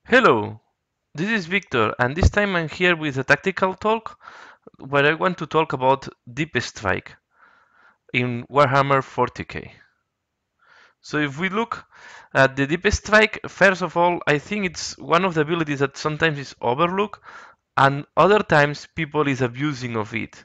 Hello, this is Victor, and this time I'm here with a tactical talk where I want to talk about Deep Strike in Warhammer 40k. So if we look at the Deep Strike, first of all, I think it's one of the abilities that sometimes is overlooked and other times people is abusing of it.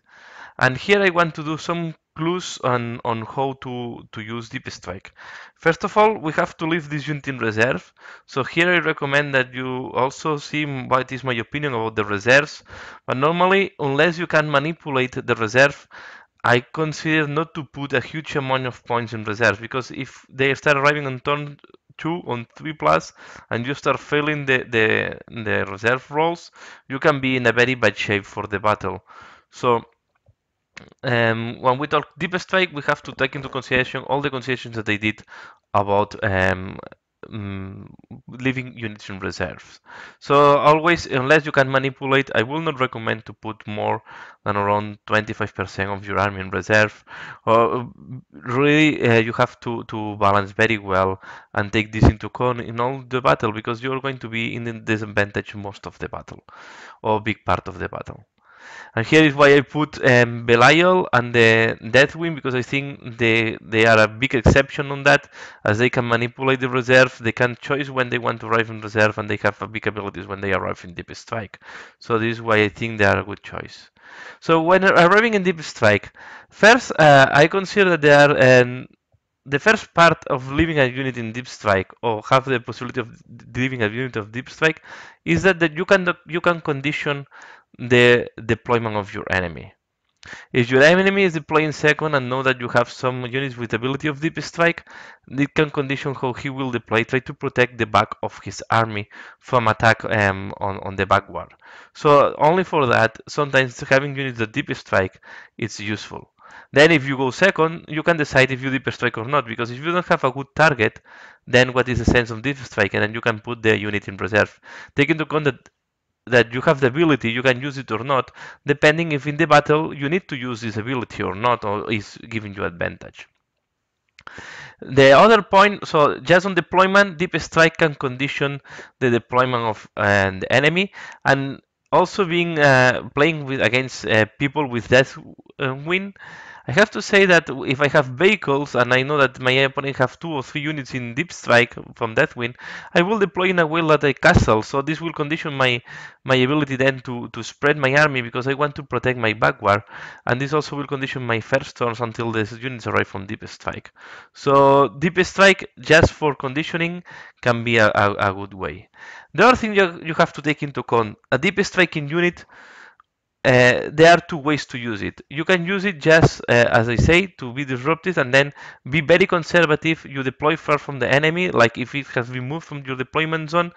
And here I want to do some clues on how to use Deep Strike. First of all, we have to leave this unit in reserve. So here I recommend that you also see what is my opinion about the reserves. But normally, unless you can manipulate the reserve, I consider not to put a huge amount of points in reserve because if they start arriving on turn 2 on 3 plus and you start failing the reserve rolls, you can be in a very bad shape for the battle. So when we talk deep strike, we have to take into consideration all the considerations that they did about mm, leaving units in reserves. So always, unless you can manipulate, I will not recommend to put more than around 25% of your army in reserve. Really, you have to balance very well and take this into account in all the battle because you're going to be in the disadvantage most of the battle or big part of the battle. And here is why I put Belial and the Deathwing because I think they are a big exception on that, as they can manipulate the reserve, they can choose when they want to arrive in reserve, and they have a big abilities when they arrive in Deep Strike. So this is why I think they are a good choice. So when arriving in Deep Strike, first I consider that they are the first part of leaving a unit in Deep Strike or have the possibility of leaving a unit of Deep Strike is that you can condition the deployment of your enemy. If your enemy is deploying second and know that you have some units with ability of deep strike, it can condition how he will deploy, try to protect the back of his army from attack on the backward. So only for that, sometimes having units that deep strike is useful. Then if you go second, you can decide if you deep strike or not, because if you don't have a good target, then what is the sense of deep strike? And then you can put the unit in reserve. Take into account that you have the ability, you can use it or not, depending if in the battle you need to use this ability or not, or is giving you advantage. The other point, so just on deployment, Deep Strike can condition the deployment of the enemy, and also being playing with against people with Death Win. I have to say that if I have vehicles and I know that my opponent have 2 or 3 units in Deep Strike from Deathwind, I will deploy in a way like a castle. So this will condition my ability then to spread my army because I want to protect my backward, and this also will condition my first turns until the units arrive from Deep Strike. So Deep Strike just for conditioning can be a good way. The other thing you have to take into account, a Deep Striking unit there are 2 ways to use it. You can use it just, as I say, to be disruptive and then be very conservative. You deploy far from the enemy, like if it has been moved from your deployment zone,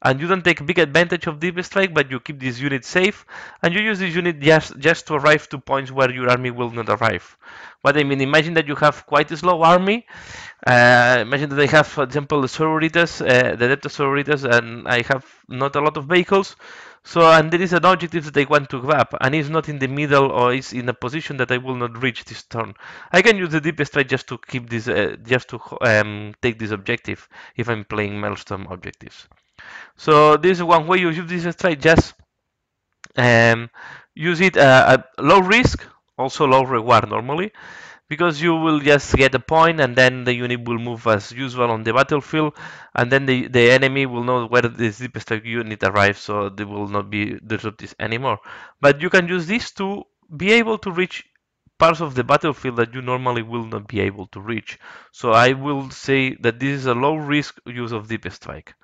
and you don't take big advantage of deep strike, but you keep this unit safe, and you use this unit just to arrive to points where your army will not arrive. What I mean, imagine that you have quite a slow army. Imagine that I have, for example, the sororitas, the depth sororitas, and I have not a lot of vehicles. So, and there is an objective that I want to grab, and it's not in the middle or it's in a position that I will not reach this turn. I can use the deep strike just to keep this, just to take this objective if I'm playing Maelstrom objectives. So this is one way you use this strike. Just um, use it at low risk, also low reward normally, because you will just get a point and then the unit will move as usual on the battlefield, and then the enemy will know where this deep strike unit arrives, so they will not be disrupted anymore. But you can use this to be able to reach parts of the battlefield that you normally will not be able to reach. So I will say that this is a low risk use of deep strike.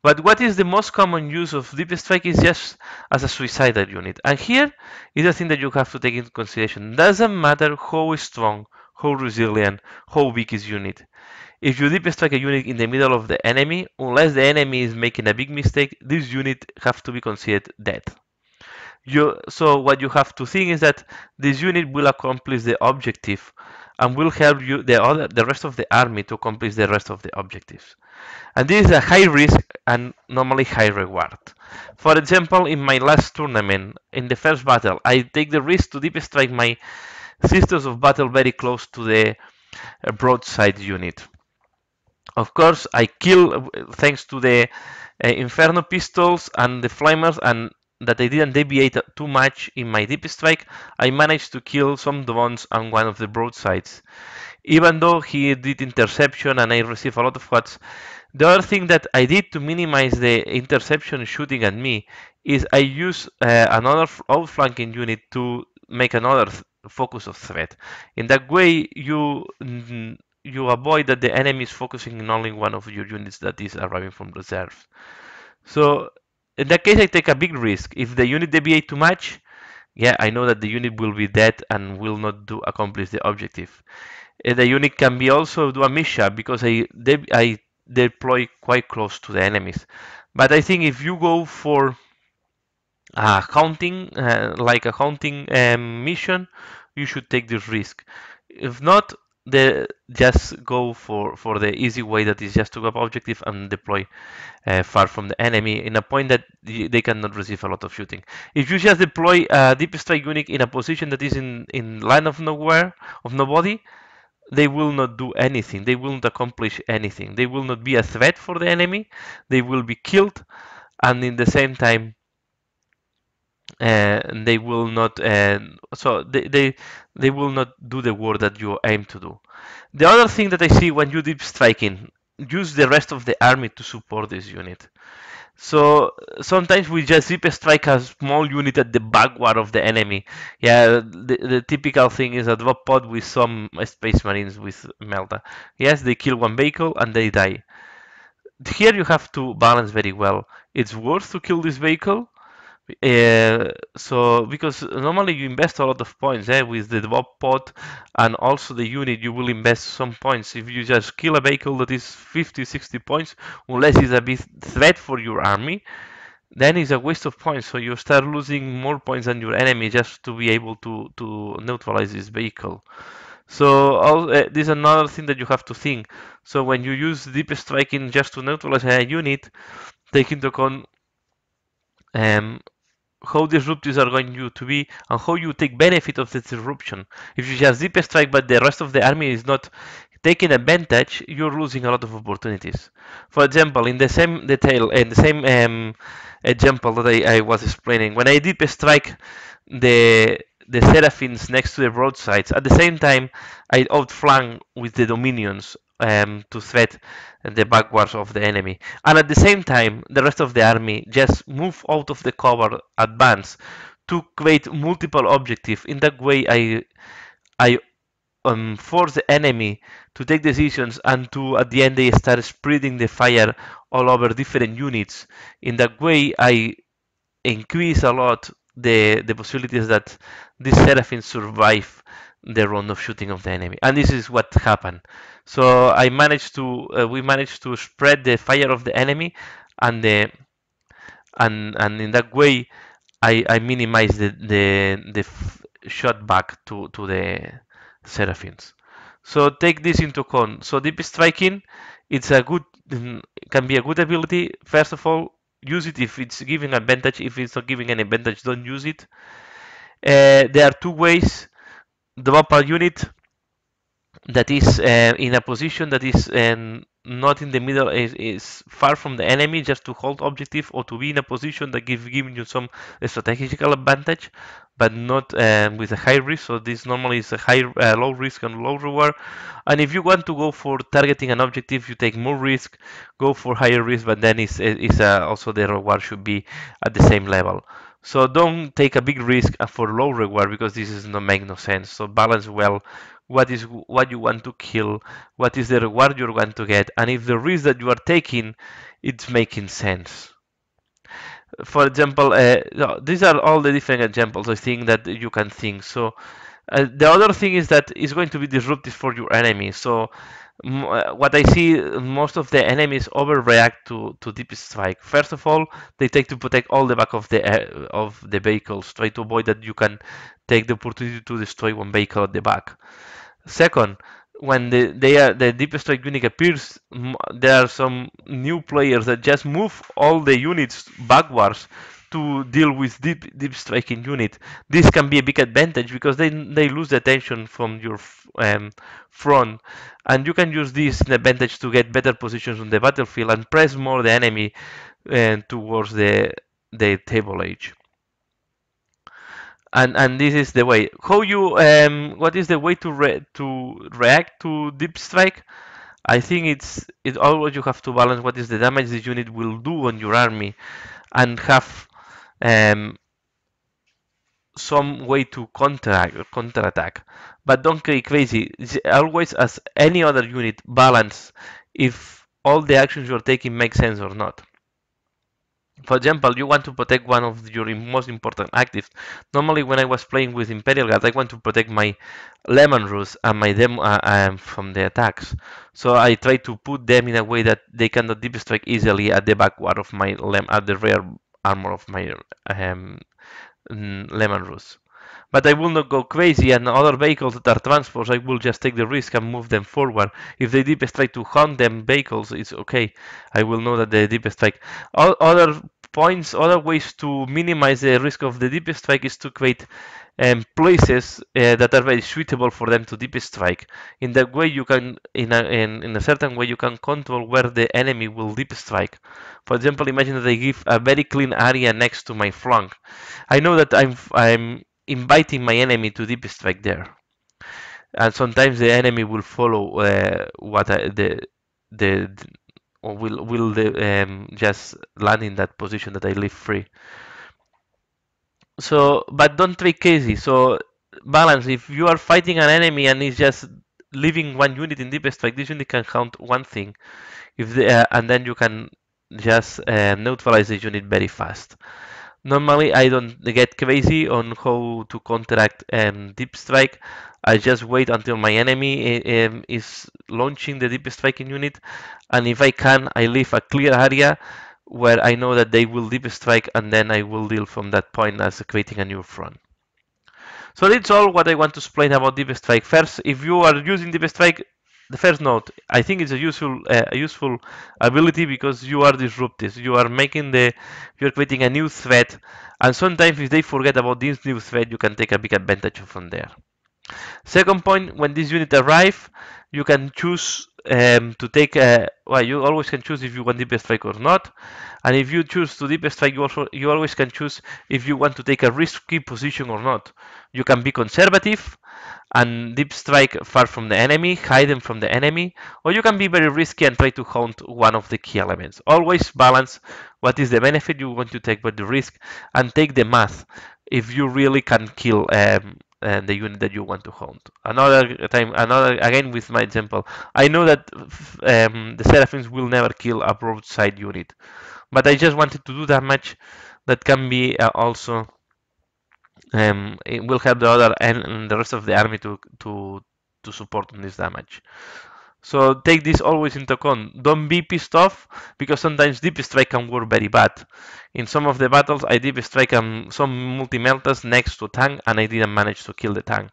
But what is the most common use of deep strike is just as a suicidal unit. And here is the thing that you have to take into consideration. Doesn't matter how strong, how resilient, how big is unit. If you deep strike a unit in the middle of the enemy, unless the enemy is making a big mistake, this unit have to be considered dead. So what you have to think is that this unit will accomplish the objective and will help you the rest of the army to accomplish the rest of the objectives. And this is a high risk and normally high reward. For example, in my last tournament, in the first battle, I take the risk to deep strike my Sisters of Battle very close to the broadside unit. Of course, I kill thanks to the Inferno pistols and the flamers, and that I didn't deviate too much in my deep strike. I managed to kill some drones and one of the broadsides. Even though he did interception and I received a lot of shots, the other thing that I did to minimize the interception shooting at me is I use another outflanking unit to make another focus of threat. In that way, you avoid that the enemy is focusing on only one of your units that is arriving from reserve. So in that case, I take a big risk. If the unit deviate too much, yeah, I know that the unit will be dead and will not do accomplish the objective. The unit can be also do a misshot because I deploy quite close to the enemies. But I think if you go for a hunting, like a hunting mission, you should take this risk. If not, just go for the easy way that is just to go up objective and deploy far from the enemy in a point that they cannot receive a lot of shooting. If you just deploy a deep strike unit in a position that is in line of nowhere, of nobody, they will not do anything. They will not accomplish anything. They will not be a threat for the enemy. They will be killed, and in the same time, they will not. They will not do the work that you aim to do. The other thing that I see when you deep striking, use the rest of the army to support this unit. So sometimes we just zip strike a small unit at the backward of the enemy. Yeah, the typical thing is a drop pod with some space marines with Melta. Yes, they kill one vehicle and they die. Here you have to balance very well. It's worth to kill this vehicle. So because normally you invest a lot of points with the drop pod and also the unit you will invest some points. If you just kill a vehicle that is 50-60 points, unless it's a big threat for your army, then it's a waste of points. So you start losing more points than your enemy just to be able to neutralize this vehicle. So this is another thing that you have to think. So when you use deep striking just to neutralize a unit, take into account um, how disruptors are going to be and how you take benefit of the disruption. If you just deep strike but the rest of the army is not taking advantage, you're losing a lot of opportunities. For example, in the same detail, in the same example that I was explaining, when I deep strike the the Seraphins next to the broadsides, at the same time I outflank with the Dominions to threat the backwards of the enemy. And at the same time, the rest of the army just move out of the cover, advance to create multiple objectives. In that way, I force the enemy to take decisions and to at the end they start spreading the fire all over different units. In that way, I increase a lot the possibilities that these seraphims survive the round of shooting of the enemy, and this is what happened. So I managed to we managed to spread the fire of the enemy, and the and in that way I minimize the shot back to the seraphims. So take this into account. So deep striking, it's a good can be a good ability. First of all, use it if it's giving advantage. If it's not giving any advantage, don't use it. There are two ways. Drop a unit that is in a position that is not in the middle, is far from the enemy, just to hold objective, or to be in a position that giving you some strategical advantage, but not with a high risk. So this normally is a low risk and low reward. And if you want to go for targeting an objective, you take more risk, go for higher risk, but then also the reward should be at the same level. So don't take a big risk for low reward, because this is not make no sense. So balance well what you want to kill, what is the reward you're going to get, and if the risk that you are taking it's making sense. For example, no, these are all the different examples I think that you can think. So the other thing is that it's going to be disruptive for your enemy. So what I see, most of the enemies overreact to deep strike. First of all, they take to protect all the back of the vehicles, try to avoid that you can take the opportunity to destroy one vehicle at the back. Second, when the deep strike unit appears, there are some new players that just move all the units backwards to deal with deep striking unit, this can be a big advantage because they lose the attention from your front, and you can use this advantage to get better positions on the battlefield and press more the enemy towards the table edge. And this is the way. How you what is the way to react to deep strike? I think it always you have to balance what is the damage this unit will do on your army, and have um, some way to counterattack. But don't go crazy. It's always, as any other unit, balance if all the actions you're taking make sense or not. For example, you want to protect one of your most important actives. Normally, when I was playing with Imperial Guard, I want to protect my Lemon Rus and my Dem from the attacks. So I try to put them in a way that they cannot deep strike easily at the backward of my at the rear armor of my Lemon Rus. But I will not go crazy, and other vehicles that are transports, I will just take the risk and move them forward. If they deep strike to hunt them vehicles, it's okay. I will know that the deep strike. Other points, other ways to minimize the risk of the deep strike is to create places that are very suitable for them to deep strike. In that way, you can, in a certain way, you can control where the enemy will deep strike. For example, imagine that I give a very clean area next to my flank. I know that I'm inviting my enemy to deep strike there, and sometimes the enemy will follow what the or will just land in that position that I leave free. So, but don't take crazy. So balance. If you are fighting an enemy and he's just leaving one unit in deep strike, this unit can count one thing. And then you can just neutralize the unit very fast. Normally, I don't get crazy on how to counteract deep strike. I just wait until my enemy is launching the deep striking unit, and if I can, I leave a clear area where I know that they will deep strike, and then I will deal from that point as creating a new front. So that's all what I want to explain about deep strike. First, if you are using deep strike, the first note, I think it's a useful ability because you are disruptive. You are you're creating a new threat, and sometimes if they forget about this new threat, you can take a big advantage from there. Second point, when this unit arrive, you can choose to take well, you always can choose if you want deep strike or not. And if you choose to deep strike, you always can choose if you want to take a risky position or not. You can be conservative and deep strike far from the enemy, hide them from the enemy, or you can be very risky and try to hunt one of the key elements. Always balance what is the benefit you want to take with the risk, and take the math if you really can kill the unit that you want to hunt. Another again with my example, I know that the Seraphims will never kill a broadside unit, but I just wanted to do damage that can be also it will help the other and the rest of the army to support on this damage. So take this always into account. Don't be pissed off because sometimes deep strike can work very bad. In some of the battles, I deep strike some multi-meltas next to tank, and I didn't manage to kill the tank.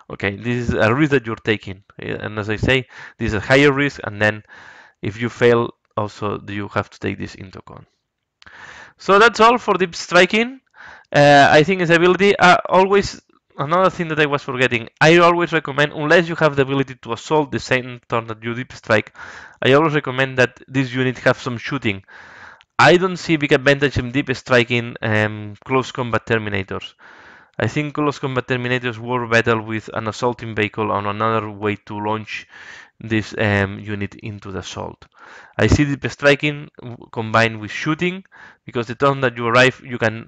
Okay, this is a risk that you're taking, and as I say, this is a higher risk. And then if you fail, also you have to take this into account. So that's all for deep striking. I think its ability. Always another thing that I was forgetting. I always recommend, unless you have the ability to assault the same turn that you deep strike, I always recommend that this unit have some shooting. I don't see big advantage in deep striking close combat terminators. I think close combat terminators work better with an assaulting vehicle on another way to launch this unit into the assault. I see deep striking combined with shooting because the turn that you arrive, you can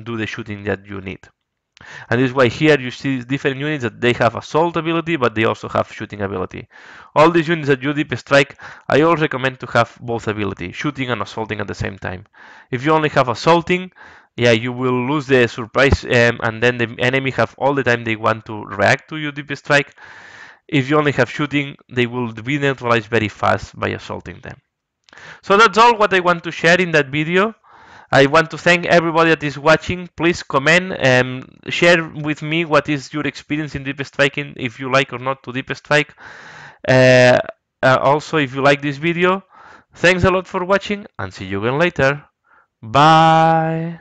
do the shooting that you need. And this is why here you see different units that they have assault ability, but they also have shooting ability. All these units that you deep strike, I always recommend to have both ability, shooting and assaulting at the same time. If you only have assaulting, yeah, you will lose the surprise, and then the enemy have all the time they want to react to your deep strike. If you only have shooting, they will be neutralized very fast by assaulting them. So that's all what I want to share in that video. I want to thank everybody that is watching. Please comment and share with me what is your experience in deep striking, if you like or not to deep strike. Also, if you like this video, thanks a lot for watching, and see you again later. Bye.